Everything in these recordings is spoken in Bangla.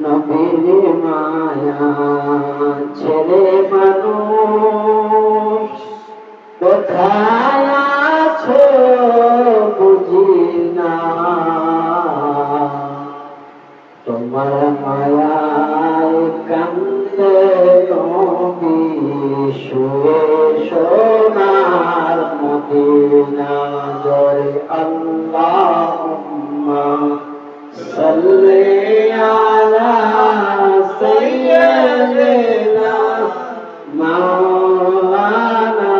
নবীর মায়া ছেড়ে মানুষ কোথায় আছো বুঝি না, তোমার মায়ায় কান্দে নবী শুয়ে সোনার মদিনা। জয় আল্লাহুম্মা সাল্লি আলা সাইয়্যিদিনা মাওলানা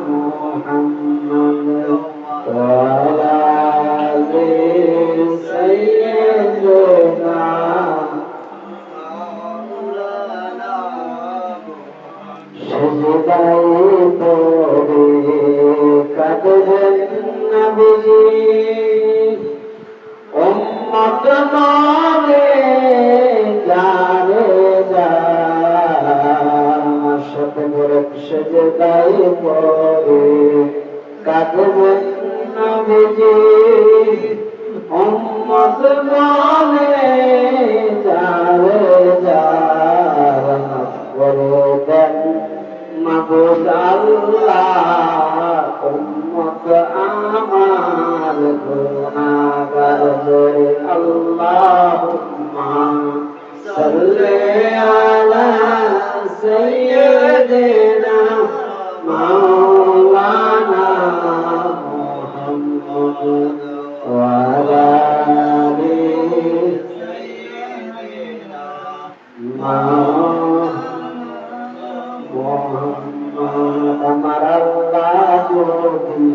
মুহাম্মদ ওয়া আলা আলি সাইয়্যিদিনা সেজদায়ে পড়ে কাঁদলেন নবীজি, উম্মত নরে জানে যা। সাথে করে সেজদায়ে পড়ে কাঁদলেন নবীজি, উম্মত নরে জানে যা। করে দেন মাবুদ আল্লাহ, উম্মত আমার গুনাহগার। জয় আল্লাহুম্মা সাল্লি আলা সাইয়্যিদিনা মাওলানা মুহাম্মদ ওয়া আলা আলি সাইয়্যিদিনা আমার আল্লাহ যদি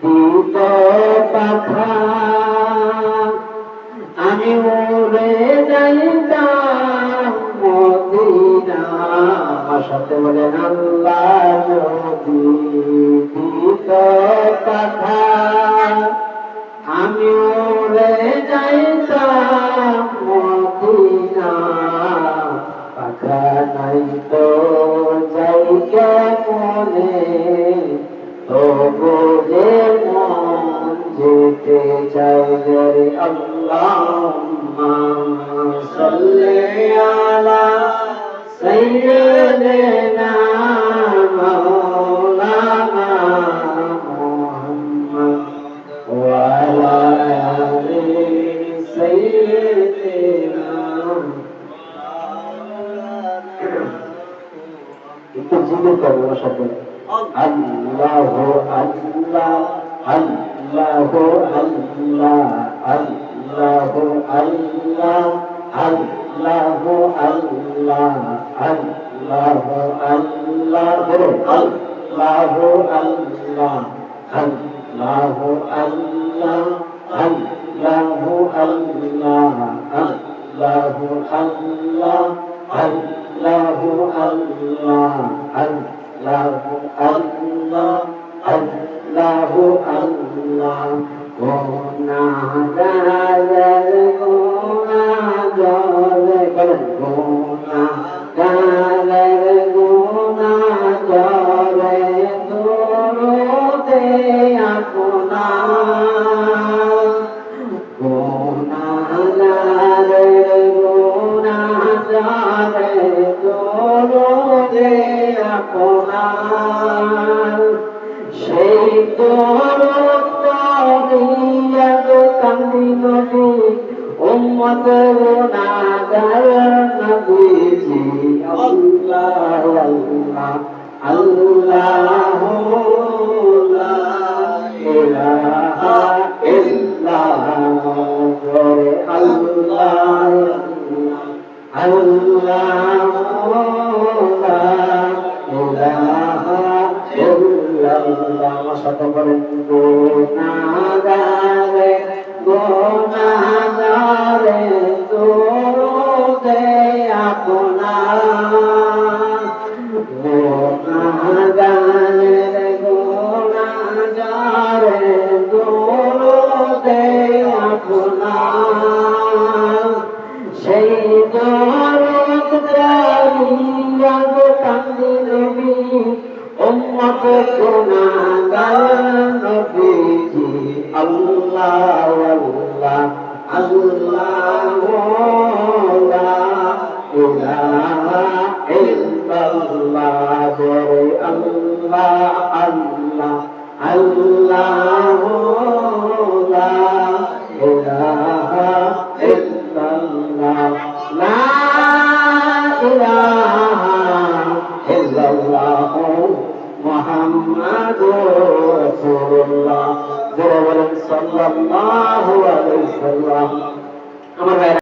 দিত পাখা, আমি উড়ে যাইতাম মদিনা। আমার সাথে বলেন আল্লাহ যদি দিত পাখা, আমি উড়ে যাইতাম মদিনা। পাখা নাই তো যাই কেমনে, তবু যে মন যেতে চাই। রে আল্লাহুম্মা সাল্লি আলা সাইয়্যিদিনা মাওলানা মুহাম্মদ ওয়া আলা আলি সাইয়্যিদিনা। একটু জিকির করবো ওর সাথে। আল্লাহ আল্লাহ আল্লাহ আল্লাহ আল্লাহ আল্লাহ আল্লাহ আল্লাহ আল্লাহ আল্লাহ বলো আল্লাহ আল্লাহ আল্লাহ আল্লাহ আল্লাহ আল্লাহ আল্লাহ আল্লাহ আল্লাহু আল্লাহ আল্লাহু আল্লাহ আল্লাহু আল্লাহ। গুনাহগারের গুনাহগারে বলেন গুনাহগারের গুনাহগারে দরুদে আপনার। গুনাহগারের গুনাহগারে দরুদে আপনার। সেই দরুদ পড়িয়া কান্দি নবী, উম্মত গুনাহগার নবীজি। আল্লাহ আল্লাহ লা ইলাহা ইল্লাল্লাহ। আল্লাহ আল্লাহ লা ইলাহা ইল্লাল্লাহ। আমার সাথে বলেন গুনাহগারে গুনাহগারে দরুদে আপনার। গুনাহগারে গুনাহগারে দরুদে জোরে আল্লাহ আল্লাহ আল্লাহ লা ইলাহা ইল্লাল্লাহ লা ইলাহা ইল্লাল্লাহ মুহাম্মাদুর রাসূলুল্লাহ। জোরে বলেন সাল্লাল্লাহু আলাইহি ওয়াসাল্লাম। আমার ভাই